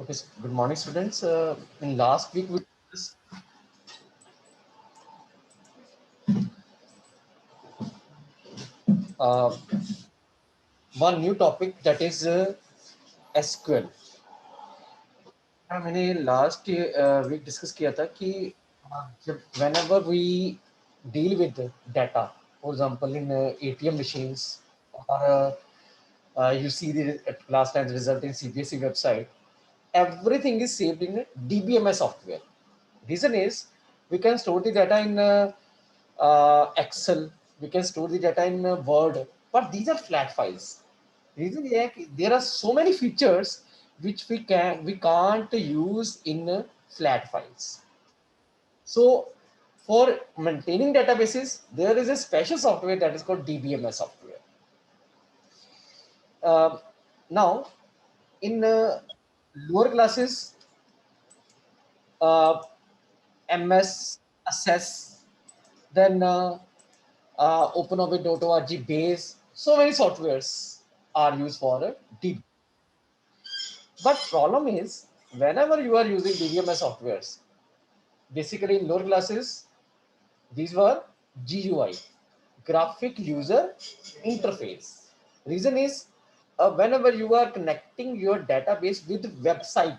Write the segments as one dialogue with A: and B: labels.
A: Okay, good morning, students. In last week, we discussed uh, one new topic that is SQL. मैंने last week discuss किया था कि जब whenever we deal with data, for example, in ATM machines or you see the last time's result in CBSE website, everything is saved in DBMS software. Reason is we can store the data in Excel, we can store the data in Word, but these are flat files. Reason is there are so many features which we can't use in flat files. So for maintaining databases, there is a special software that is called DBMS software. Uh, Now, in lower classes, uh, MS, Access, then OpenObit.org base. So many softwares are used for DB. But problem is, whenever you are using DBMS softwares, basically in lower classes, these were GUI, graphic user interface. Reason is, whenever you are connecting your database with website,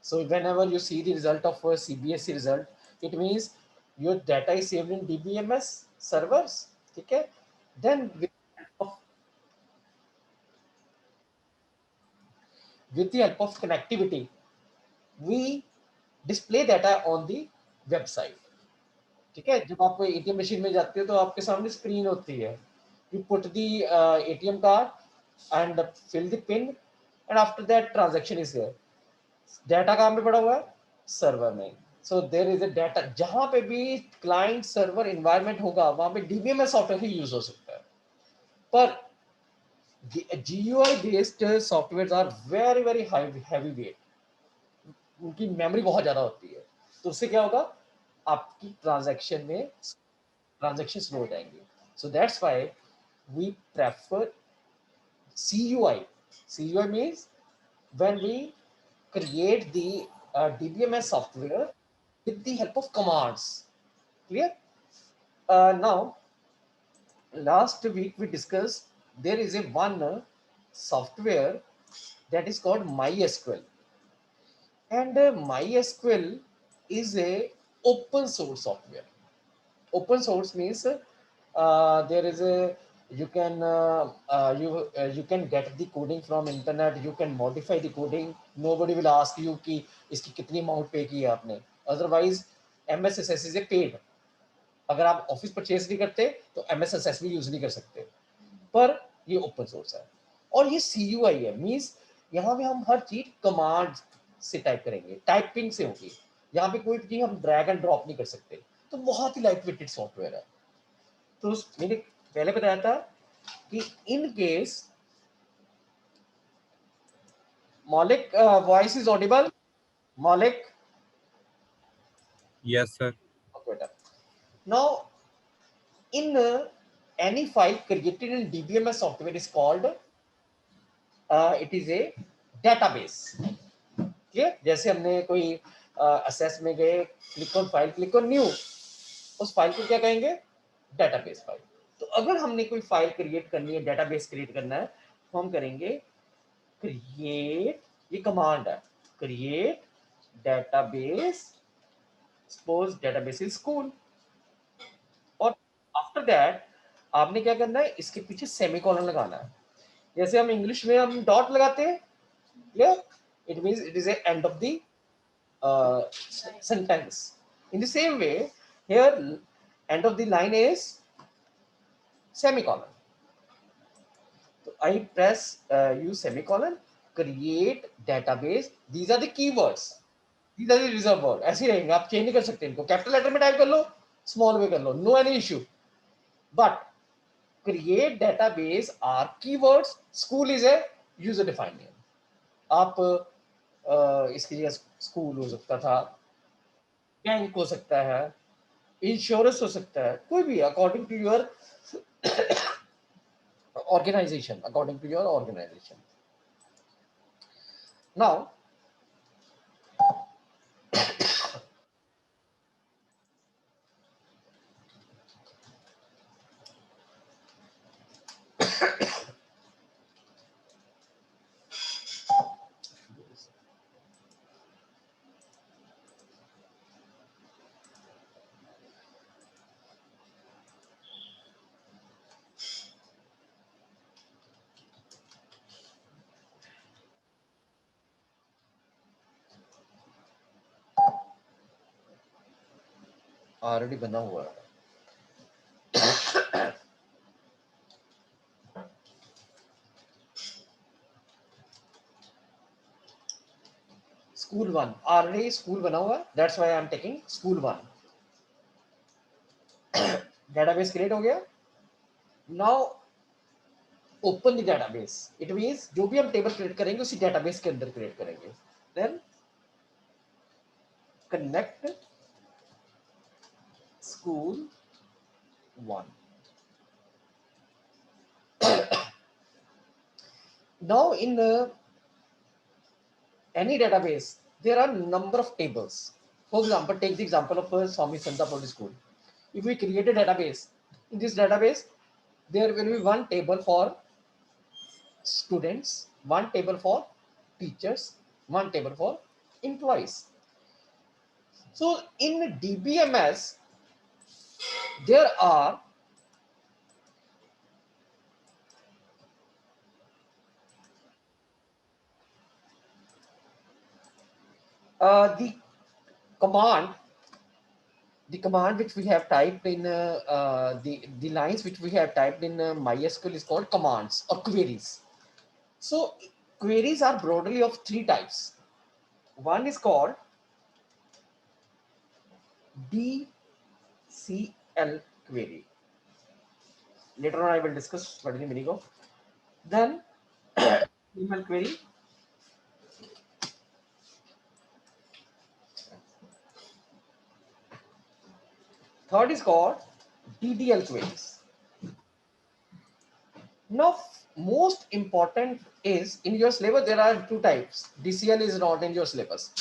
A: so whenever you see the result of a CBSE result, it means your data is saved in DBMS servers. Okay? Then with the help of connectivity, we display data on the website. ठीक है, जब आप ATM machine में जाते हो तो आपके सामने स्क्रीन होती है. You put the ATM card and fill the pin, and after that transaction is there. Data कहाँ पे पड़ा हुआ है? सर्वर में. So there is a data. जहां पे भी क्लाइंट सर्वर एनवायरनमेंट होगा वहां पे डीबीएमएस सॉफ्टवेयर ही यूज हो सकता है. पर GUI based software are very very high heavy weight. उनकी मेमोरी बहुत ज्यादा होती है. तो उससे क्या होगा? आपकी ट्रांजैक्शन स्लो हो जाएंगे. So that's why we prefer CUI. CUI means when we create the DBMS software with the help of commands. Clear? Now, last week we discussed there is a one software that is called MySQL, and MySQL is a open source software. Open source means there is a you can get the coding from internet, you can modify the coding. Nobody will ask you कि इसकी कितनी amount पे की है आपने. Otherwise MSSS is a paid. अगर आप office purchase नहीं करते तो MSSS भी यूज नहीं कर सकते. पर ये ओपन सोर्स है और ये CUI है. मींस यहाँ पे हम हर चीज कमांड से टाइप करेंगे, टाइपिंग से होगी. यहाँ पे कोई चीज हम ड्रैग एंड ड्रॉप नहीं कर सकते. तो बहुत ही लाइट वेटेड सॉफ्टवेयर है. तो मैंने पहले बताया था कि इन केस मौलिक वॉइस इज ऑडिबल. मौलिक.
B: Yes, sir.
A: बेटा, now in any file created in DBMS software is called it is a database. Clear? जैसे हमने कोई असेस में गए, click on file, click on new, उस फाइल को क्या कहेंगे? Database file. तो अगर हमने कोई फाइल क्रिएट करनी है, डेटाबेस क्रिएट करना है, तो हम करेंगे क्रिएट. ये कमांड है, create database. Suppose database is school. और आफ्टर दैट आपने क्या करना है? इसके पीछे सेमीकोलन लगाना है. जैसे हम इंग्लिश में हम डॉट लगाते हैं, clear? It means it is A end of the sentence. In the same way, here end of the line is semicolon. So I press use semicolon, create database. These are the keywords. These are the reserved word. ऐसे ही रहेंगे, आप change नहीं कर सकते इनको. Capital letter में type कर लो, small में कर लो, no any issue. But create database are keywords. School is a user defined name. आप इसके लिए स्कूल हो सकता था, बैंक हो सकता है, इंश्योरेंस हो सकता है, कोई भी according to your organization. According to your organization. Now already बना हुआ है। स्कूल 1 ऑलरेडी स्कूल बना हुआ है, that's why I am taking school 1। Database create हो गया। Now open the database, it means जो भी हम टेबल क्रिएट करेंगे उसी डेटाबेस के अंदर क्रिएट करेंगे। Then connect school 1। Now in any database there are number of tables. For example, take the example of Swami Santa Public School. If we create a database, in this database there will be one table for students, one table for teachers, one table for employees. So in DBMS there are the command which we have typed in the lines which we have typed in MySQL is called commands or queries. So queries are broadly of three types. One is called DCL query. Later on I will discuss what is the meaning of. Then email query. Third is called DDL queries. Now, most important is in your syllabus there are two types. DCL is not in your syllabus.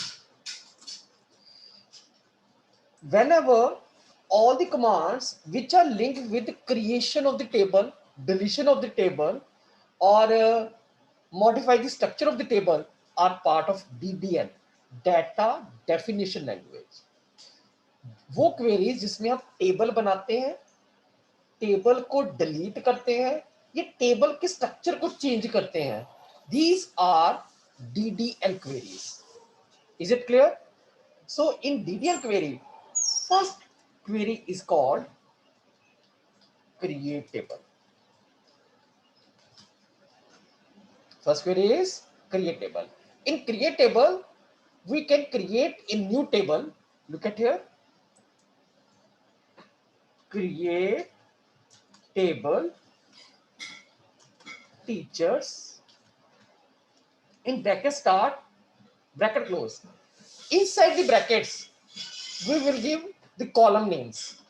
A: Whenever all the commands which are linked with the creation of the table, deletion of the table, or modify the structure of the table are part of DDL, data definition language. वो queries जिसमें आप table बनाते हैं, table को delete करते हैं, ये table के स्ट्रक्चर को चेंज करते हैं, these are DDL queries. Is it clear? So in DDL query, first query is called create table. First query is create table. In create table, we can create a new table. Look at here. Create table teachers. In bracket start, bracket close. Inside the brackets, we will give the column names.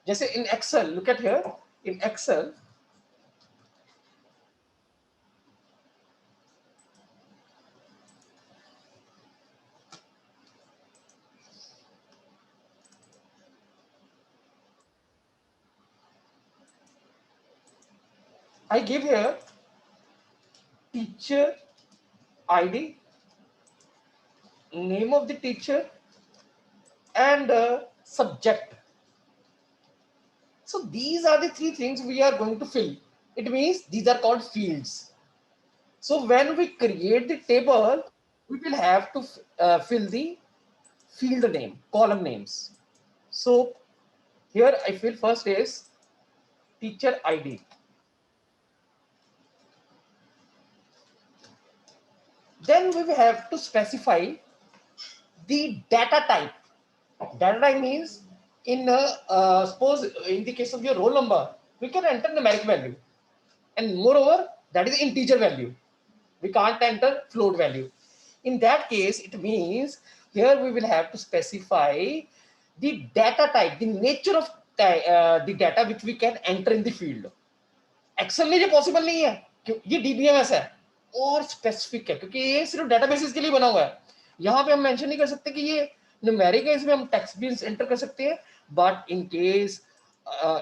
A: Just in Excel, look at here. In Excel, I give here teacher ID, name of the teacher, and subject. So these are the three things we are going to fill. It means these are called fields. So when we create the table, we will have to fill the field name, column names. So here I fill first is teacher ID. Then we will have to specify the data type. Data type means in suppose in the case of your roll number, we can enter numeric value, and moreover that is integer value. We can't enter float value. In that case, it means here we will have to specify the data type, the nature of the data which we can enter in the field. Excel में ये possible नहीं है, ये DBMS है और specific है क्योंकि ये सिर्फ databases के लिए बना हुआ है. यहाँ पे हम mention नहीं कर सकते कि ये numeric है, इसमें हम text भी enter कर सकते हैं. But in case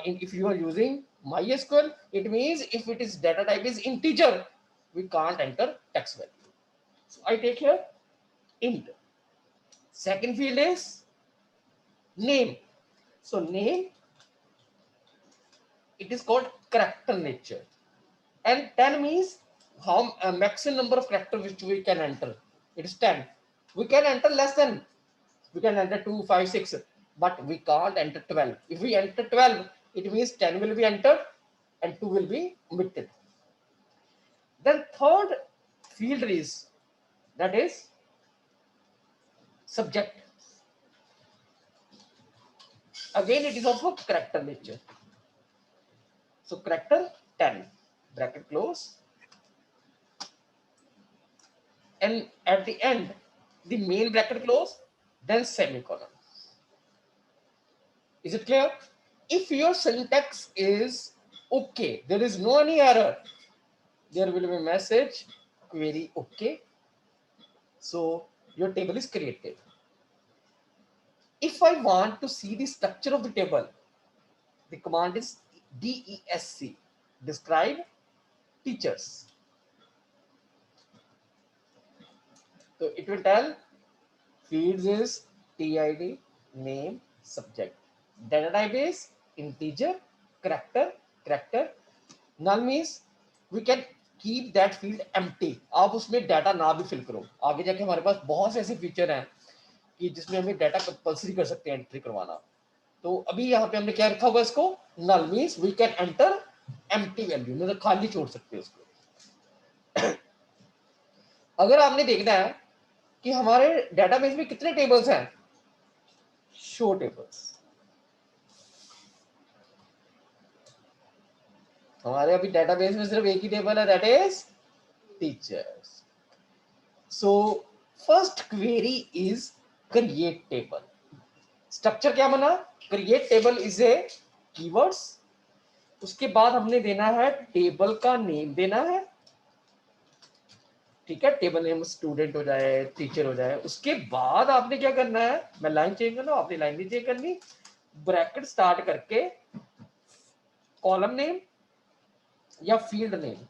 A: if you are using MySQL, it means if it is data type is integer, we can't enter text value. So I take here int. Second field is name. So name, it is called character nature, and 10 means how maximum number of character which we can enter. It is 10. We can enter less than, we can enter 2, 5, 6. but we can't enter 12. If we enter 12, it means 10 will be entered and 2 will be omitted. Then third field is, that is subject. Again, it is of a character nature. So character 10, bracket close, and at the end the main bracket close, then semicolon. Is it clear? If your syntax is okay, there is no any error, there will be a message query okay, so your table is created. If I want to see the structure of the table, the command is DESC, describe teachers. So it will tell fields is TID, name, subject. Data type is integer, character. Null means we can keep that field empty. आप उसमें data ना भी fill करो, आगे जाके हमारे पास बहुत से ऐसे फीचर हैं कि जिसमें हमें डाटा कंपल्सरी कर सकते हैं एंट्री करवाना. तो अभी यहाँ पे हमने क्या रखा हुआ इसको, null means we can enter empty value, मतलब खाली छोड़ सकते हैं उसको. अगर आपने देखना है कि हमारे डेटाबेस में कितने टेबल्स हैं, शो टेबल्स. हमारे अभी डेटाबेस में सिर्फ एक ही टेबल है, that is teachers. So first query is create table. Structure क्या बना, create table is a keywords. उसके बाद हमने देना है टेबल का नेम देना है, ठीक है. टेबल नेम स्टूडेंट हो जाए, टीचर हो जाए. उसके बाद आपने क्या करना है, मैं लाइन चेंज करना, आपने लाइन नहीं चेंज करनी. ब्रैकेट स्टार्ट करके कॉलम नेम या फील्ड नेम,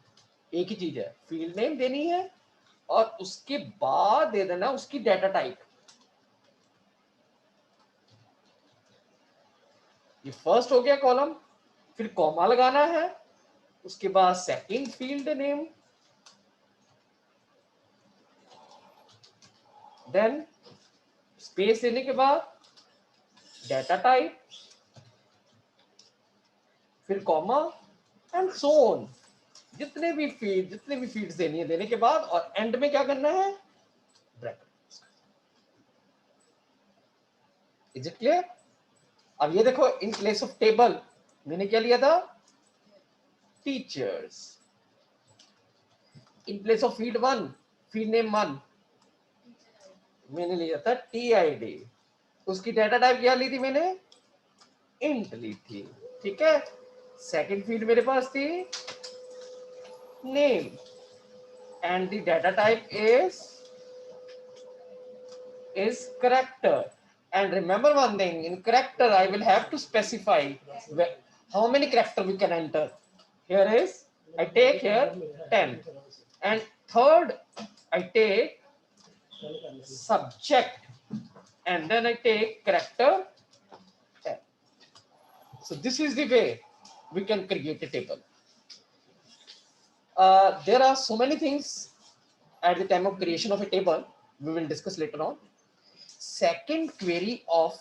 A: एक ही चीज है, फील्ड नेम देनी है और उसके बाद दे देना उसकी डाटा टाइप. ये फर्स्ट हो गया कॉलम, फिर कॉमा लगाना है, उसके बाद second field name, then space देने के बाद डाटा टाइप, फिर कॉमा एंड सो ऑन. जितने भी फील्ड्स देनी है देने के बाद, और एंड में क्या करना है, ब्रैकेट. Is it clear? अब ये देखो, इन प्लेस ऑफ टेबल मैंने क्या लिया था, teachers. In place of field 1, field name 1, मैंने लिया था TID. उसकी डाटा टाइप क्या ली थी मैंने, इंट ली थी, ठीक है. सेकंड फील्ड मेरे पास थी name and the data type is character. And remember one thing, in character I will have to specify how many character we can enter. Here is, I take here 10, and third I take subject, and then I take character 10. So this is the way we can create a table. There are so many things at the time of creation of a table, we will discuss later on. Second query of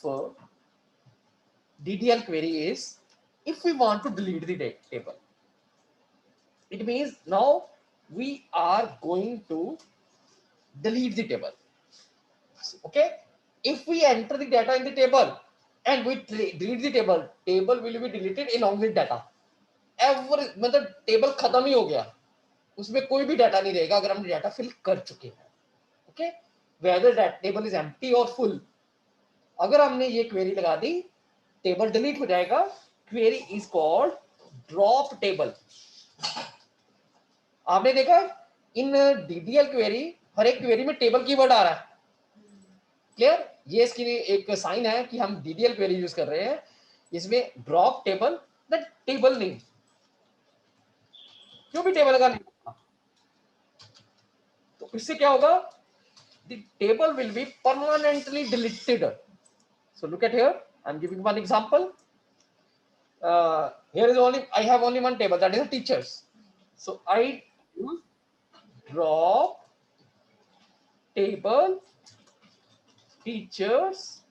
A: DDL query is, if we want to delete the table, it means now we are going to delete the table. Okay, if we enter the data in the table and we delete the table, table will be deleted along with data. Every मतलब table खत्म ही हो गया, उसमें कोई भी data नहीं रहेगा अगर हमने डाटा फिल कर चुके हैं. Okay, whether that table is empty और फुल. अगर हमने ये क्वेरी लगा दी, टेबल डिलीट हो जाएगा. Query is called drop table. आपने देखा इन DDL क्वेरी, हर एक क्वेरी में टेबल कीवर्ड आ रहा है. क्लियर? ये इसकी एक साइन है कि हम DDL क्वेरी यूज कर रहे हैं. इसमें drop table, the table name, क्यों भी टेबल का नहीं, तो इससे क्या होगा, the table will be permanently deleted. So look at here, I'm giving one example. Here is I have only one table, that is the teachers. So I use drop table teachers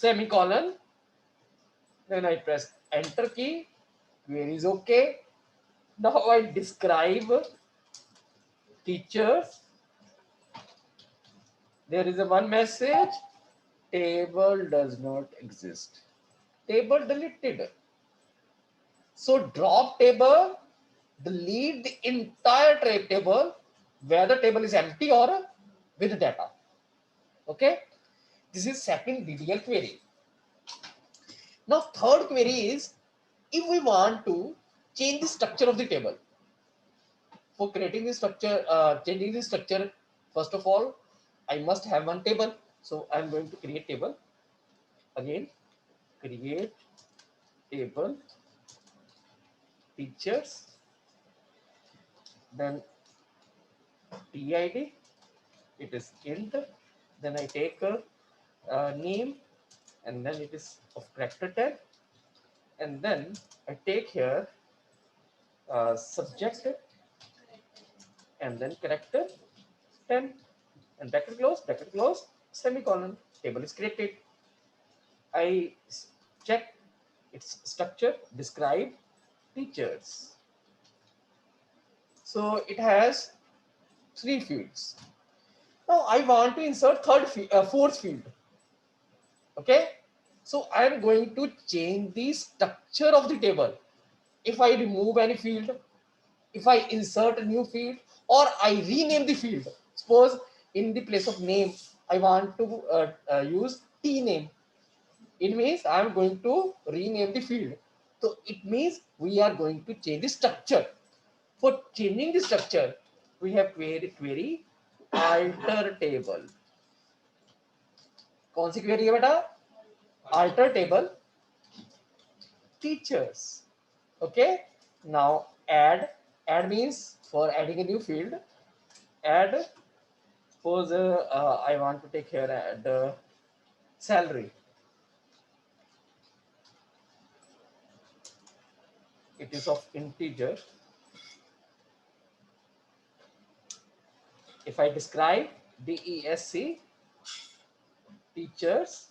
A: semicolon, then I press enter key, query is okay. Now I describe teachers. There is a one message, table does not exist. Table deleted. So drop table, delete the entire table, whether table is empty or with data. Okay, this is second DDL query. Now third query is if we want to change the structure of the table. For creating the structure, changing the structure, first of all, I must have one table. So I'm going to create table. Again, create table teachers, then TID, it is int, then I take a name, and then it is of character tag, and then I take here subject, and then character 10, and bracket close, semicolon, table is created. I check its structure, describe teachers. So it has 3 fields. Now I want to insert fourth field. Okay, so I am going to change the structure of the table. If I remove any field, if I insert a new field, or I rename the field. Suppose in the place of name, I want to use T name. It means I am going to rename the field. So it means we are going to change the structure. For changing the structure, we have query alter table. कौन सी query है बेटा? Alter table teachers. Okay. Now add means for adding a new field. Add. Suppose I want to take here add salary. It is of integer. If I describe DESC teachers,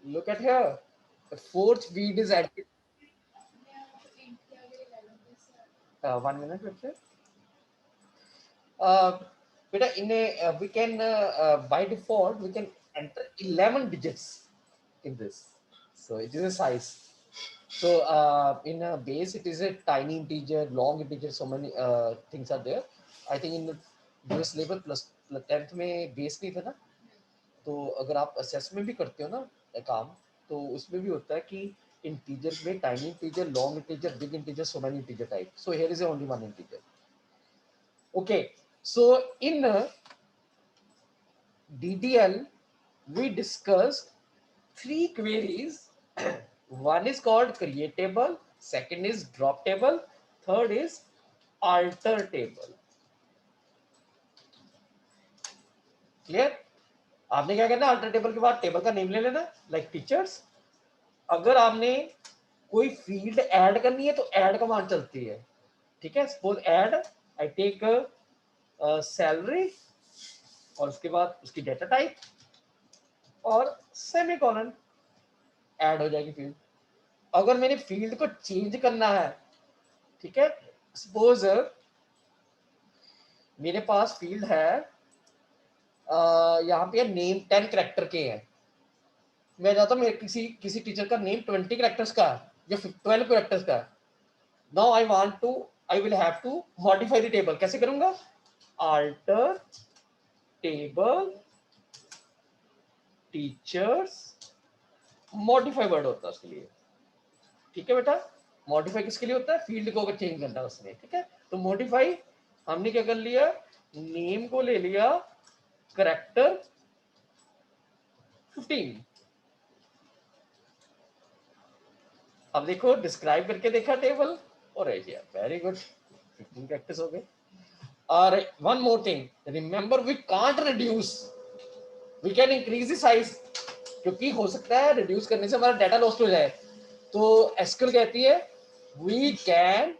A: look at here. The fourth field is added. 1 minute, let's say. In a we can by default we can enter 11 digits in this. So it is a size. So in a base it is a tiny integer, long integer. So many things are there. I think in the US level plus 10th में base नहीं था ना, तो अगर आप assess में भी करते हो ना काम, तो उसमें भी होता है कि integer में tiny integer, long integer, big integer, so many integer type. So here is only one integer. Okay, so in DDL we discussed 3 queries. One is called create table, second is drop table, third is alter table. Clear? आपने क्या करना, alter table के बाद table का name ले लेना, like teachers. अगर आपने कोई फील्ड ऐड करनी है तो ऐड कमांड चलती है, ठीक है. Suppose add, I take salary और उसके बाद उसकी डेटा टाइप और सेमीकोलन, ऐड हो जाएगी फील्ड. अगर मैंने फील्ड को चेंज करना है, ठीक है, सपोज मेरे पास फील्ड है यहाँ पे नेम 10 कैरेक्टर के हैं, मैं चाहता हूँ मेरे किसी टीचर का नेम 20 कैरेक्टर्स का या 12 कैरेक्टर्स का. Now I will have to modify the table. कैसे करूंगा? Alter table teachers, modify word होता है उसके लिए, ठीक है बेटा. मॉडिफाई किसके लिए होता है? फील्ड को अगर चेंज करना है उसमें, ठीक है. तो मॉडिफाई हमने क्या कर लिया, नेम को ले लिया कैरेक्टर 15. अब देखो डिस्क्राइब करके देखा टेबल और वेरी गुड, 15 कैरेक्टर्स हो गए. और one more thing, remember we can't reduce, we can increase the size, क्योंकि हो सकता है रिड्यूस करने से हमारा डाटा लॉस्ट हो जाए. तो एसक्यूएल कहती है we can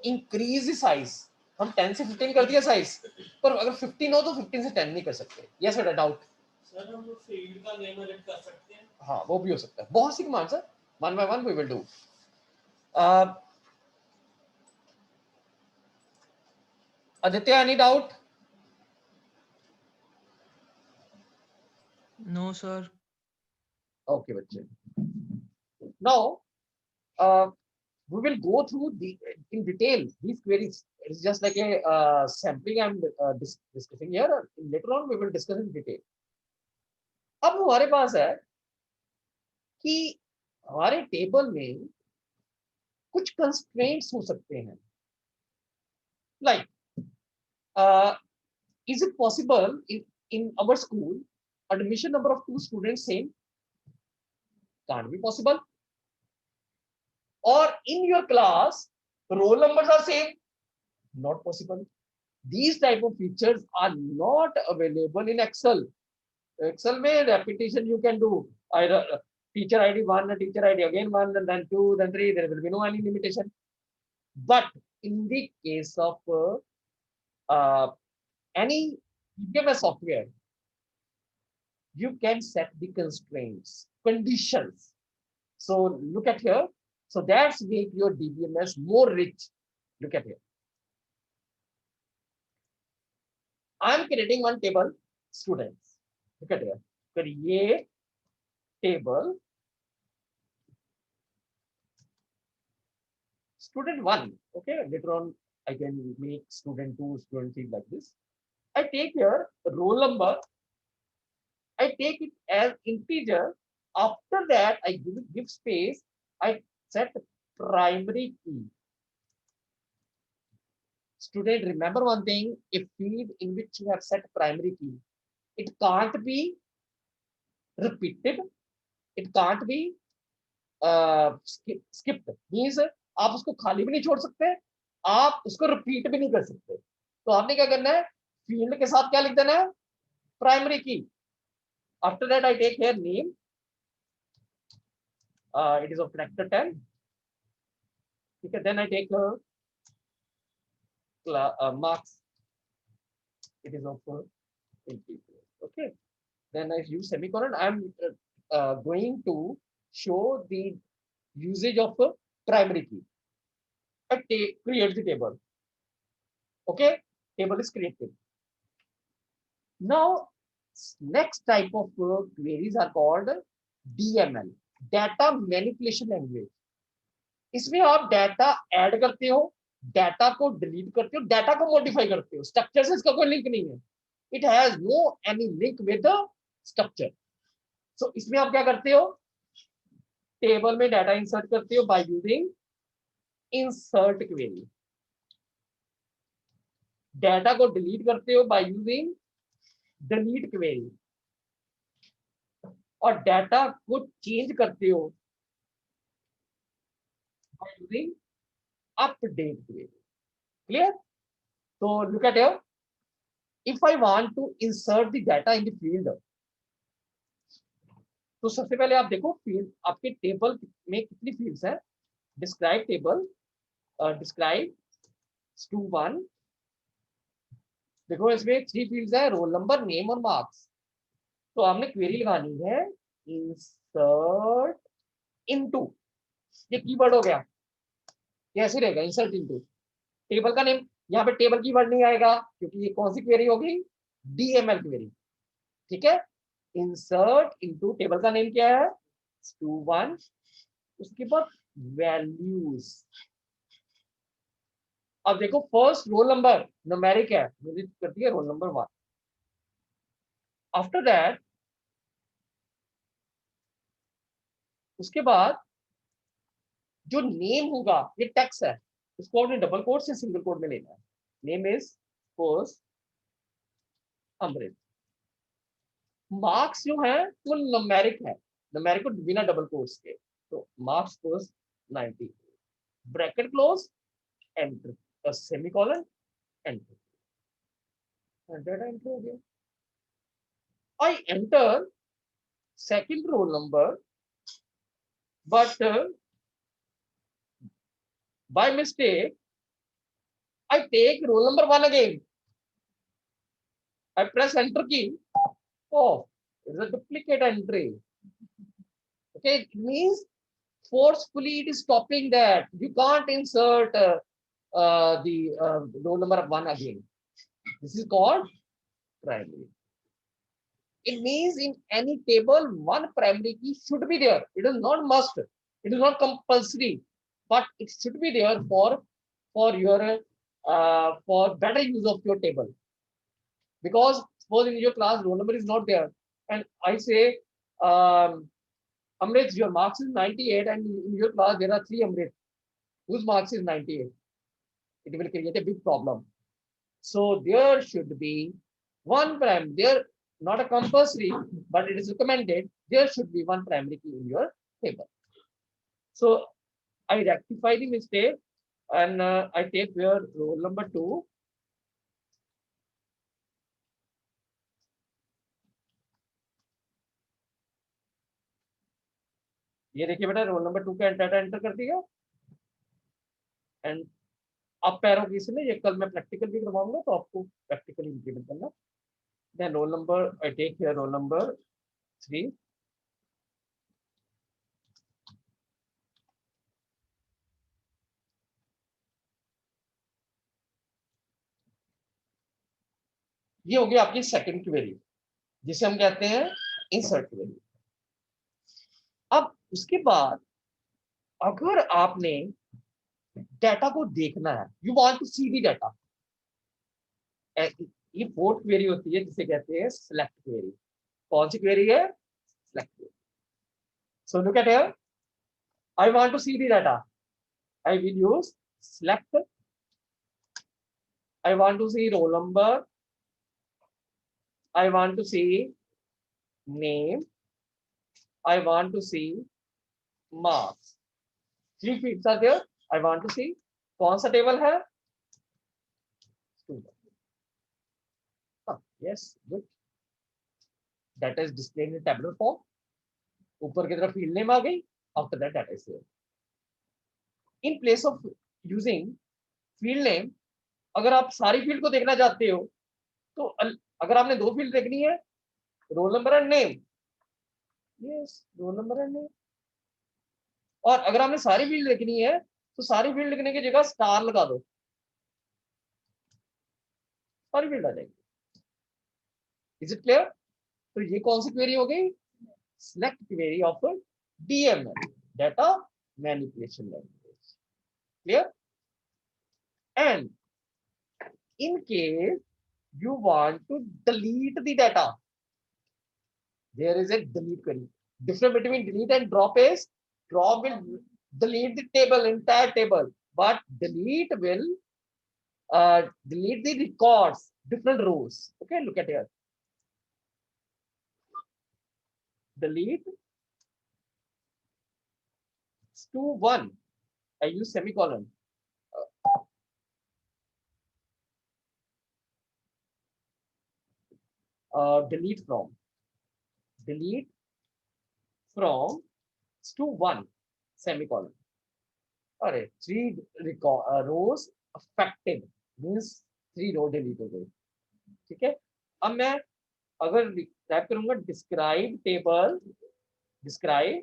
A: increase the size. हम 10 से 15 कर दिया साइज, पर अगर 15 हो तो 15 से 10 नहीं कर सकते. यस बेटा, डाउट?
B: सर हम फील्ड का नेम एडिट कर सकते हैं?
A: हाँ वो भी हो सकता है, बहुत सी कमांड्स है, one by one we will do. Aditya any doubt?
C: No, sir.
A: Okay बच्चे, now we will go through in detail these queries. It's just like a sampling I'm discussing here. Later on we will discuss in detail. अब हमारे पास है कि हमारे table में कुछ constraints हो सकते हैं, like is it possible in our school admission number of 2 students same? Can't be possible. Or in your class roll numbers are same? Not possible. These type of features are not available in Excel. Excel में repetition you can do. Either teacher ID 1, teacher ID again 1, and then 2, then 3. There will be no any limitation. But in the case of any DBMS software, you can set the constraints, conditions. So look at here. So that's make your DBMS more rich. Look at here. I'm creating one table, students. Look at here. Create table student 1. Okay, later on I can make student 2, student 3 like this. I take here roll number. I take it as integer. After that, I give space. I set primary key. Student, remember one thing: a field in which you have set primary key, it can't be repeated. It can't be skipped. Means आप उसको खाली भी नहीं छोड़ सकते, आप उसको repeat भी नहीं कर सकते। तो आपने क्या करना है, फील्ड के साथ क्या लिख देना है, प्राइमरी की। After that I take here name, it is of character 10. ठीक है, then I take marks, it is of integer. Okay, then I use semicolon. I am going to show the usage of primary key. I create the table. Okay, table is created. Now next type of queries are called DML, data manipulation language. इसमें आप data add करते हो, data को delete करते हो, data को modify करते हो। स्ट्रक्चर से इसका कोई लिंक नहीं है, it has no any link with the structure. So इसमें आप क्या करते हो, टेबल में डाटा इंसर्ट करते हो by using insert query, data को डिलीट करते हो बाय यूजिंग डिलीट क्वेरी, और डाटा को चेंज करते हो by using update query. Clear? तो look at here, if I want to insert the data in the field, तो सबसे पहले आप देखो फील्ड आपके टेबल में कितनी फील्ड्स है। डिस्क्राइब टेबल, डिस्क्राइब स्टू1, देखो इसमें 3 फील्ड्स है, रोल नंबर, नेम और मार्क्स। तो आपने क्वेरी लगानी है इंसर्ट इनटू, ये कीवर्ड हो गया, कैसे रहेगा इंसर्ट इनटू, टेबल का नेम, यहाँ पे टेबल कीवर्ड नहीं आएगा क्योंकि ये कौन सी क्वेरी होगी, डीएमएल क्वेरी। ठीक है, इंसर्ट इनटू, टेबल का नेम क्या है, स्टू1, उसके बाद वैल्यूज। अब देखो फर्स्ट रोल नंबर न्यूमेरिक है, मुझे करती है रोल नंबर 1। आफ्टर दैट उसके बाद जो नेम होगा ये टेक्स्ट है, इसको आपने डबल कोट से सिंगल कोट में लेना है। Name is suppose Amrit. Marks जो है वो न्यूमेरिक है, न्यूमेरिक को बिना डबल कोट्स के, तो marks suppose 90, bracket close, enter, semicolon, enter, data enter हो गया। I enter second roll number, but by mistake I take roll number 1 again. I press enter key. Oh, It is a duplicate entry. Okay, it means forcefully it is stopping that. You can't insert the roll number of 1 again. This is called primary. It means in any table, one primary key should be there. It is not must. It is not compulsory, but it should be there for your for better use of your table. Because suppose in your class roll number is not there, and I say, Amrit, your marks is 98, and in your class there are 3 Amrit whose marks is 98. It will create a big problem. So there should be one primary. There, not a compulsory, but it is recommended. There should be one primary key in your table. So I rectify the mistake and I take your roll number 2. ये देखिए बेटा roll number 2 का data enter कर दिया and अब पैरों की इसमें ये कल मैं प्रैक्टिकल भी करवाऊंगा तो आपको प्रैक्टिकली इंप्लीमेंट करना then roll number I take here roll number 3 ये हो गया आपकी सेकंड क्वेरी जिसे हम कहते हैं इंसर्ट क्वेरी अब उसके बाद अगर आपने डाटा को देखना है you want to see the data ये फोर्थ क्वेरी होती है जिसे कहते हैं सिलेक्ट क्वेरी कौन सी क्वेरी है select query so look at here I want to see the data I will use select I want to see roll number I want to see name. I want to see marks. 3 fields are there. I want to see. कौन सा table है? Yes, good. That is displayed in tabular form. ऊपर की तरफ field name आ गई. After that, data is there. In place of using field name, अगर आप सारी field को देखना चाहते हो, तो अगर आपने 2 field देखनी है, roll number and name. Yes, roll number and name. और अगर आपने सारी फील्ड लिखनी है तो सारी फील्ड लिखने की जगह स्टार लगा दो सारी फील्ड आ जाएगी इज इट क्लियर तो ये कौन सी क्वेरी हो गई select query of DML data manipulation language clear and in case you want to delete the data there is a delete query difference between delete and drop is drop will delete the table entire table but delete will delete the records different rows okay look at here delete to 1 I use semicolon delete from to 1 semicolon all right 3 rows affected means 3 row delete हो गई ठीक है अब मैं अगर type करूंगा describe table describe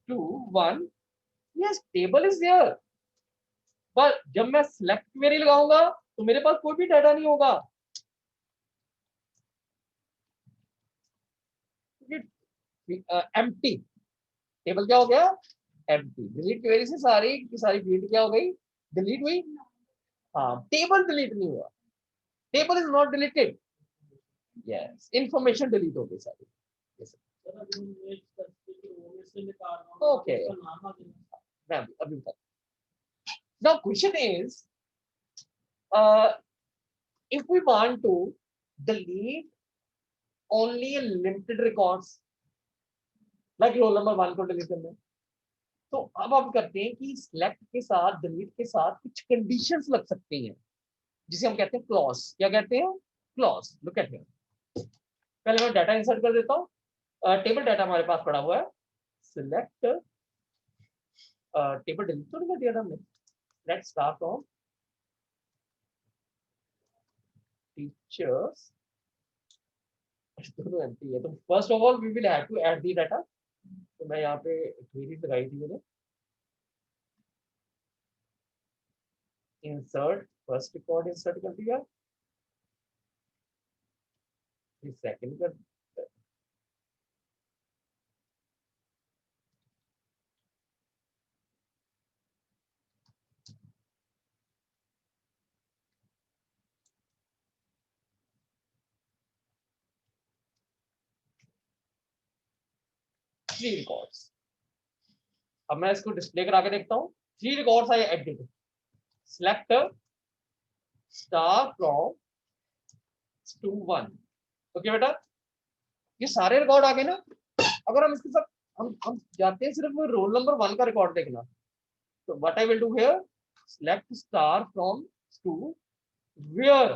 A: two 1 yes table is there पर जब मैं सिलेक्ट क्वेरी लगाऊंगा तो मेरे पास कोई भी डाटा नहीं होगा एम्प्टी टेबल क्या हो गया एम्प्टी डिलीट क्वेरी से सारी की सारी फील्ड क्या हो गई डिलीट हुई हाँ टेबल डिलीट नहीं हुआ table is not deleted yes information delete हो गई सारी ओके अभी बता now question is if we want to delete only a limited records like roll number 1 को डिलीट करना है तो अब आप करते हैं कि सिलेक्ट के साथ डिलीट के साथ कुछ कंडीशंस लग सकती हैं जिसे हम कहते हैं क्लॉज क्या कहते हैं क्लॉज लुक एट हियर पहले मैं डाटा इंसर्ट कर देता हूं टेबल डाटा हमारे पास पड़ा हुआ है सिलेक्ट टेबल डिलीट तो नहीं कर दिया हमने लेट्स स्टार्ट फ्रॉम टीचर्स दोनों एम्प्टी है, तो first of all we will have to add the data. तो मैं यहाँ पे क्वेरी लगाई थी मैंने, इंसर्ट फर्स्ट रिकॉर्ड इंसर्ट कर दिया, फिर सेकंड कर, 3 रिकॉर्ड्स। अब मैं इसको डिस्प्ले करा के देखता हूँ। 3 records I added, select star from stu1। Okay बेटा, ये सारे रिकॉर्ड आ गए ना। अगर हम इसके साथ हम जाते हैं सिर्फ रोल नंबर 1 का रिकॉर्ड देखना, तो what I will do here, select star from stu where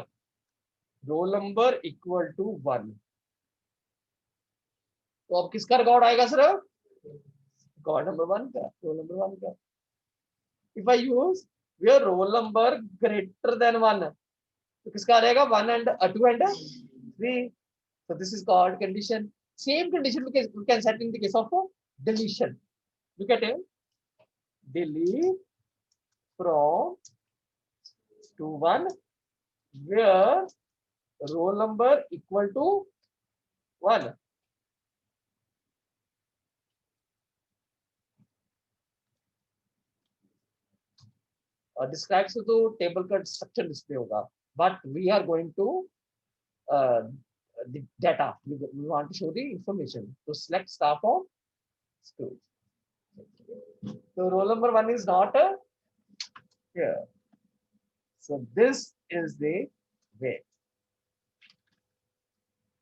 A: roll number equal to 1। तो अब किसका रिकॉर्ड आएगा सिर्फ, रिकॉर्ड नंबर 1 का, रोल नंबर 1 का। If I use where roll number greater than 1, तो किसका आ जाएगा, 1 and 2 and 3। So this is called condition. Same condition we can set in the case of deletion. Look at it. Delete from to 1 where roll number equal to 1. Describes to table का structure display होगा, but we are going to uh, the data. We want to show the information. So select star from school. So roll number 1 is not here. So this is the way.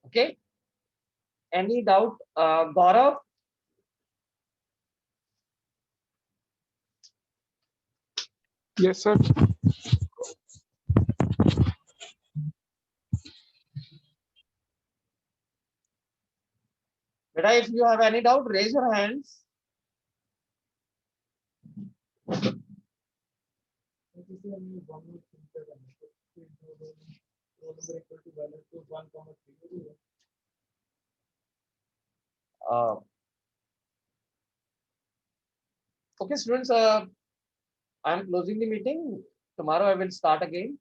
A: Okay. Any doubt, Gaurav?
C: Yes, sir.
A: Beta, if you have any doubt, raise your hands. Okay, students, I am closing the meeting. Tomorrow I will start again.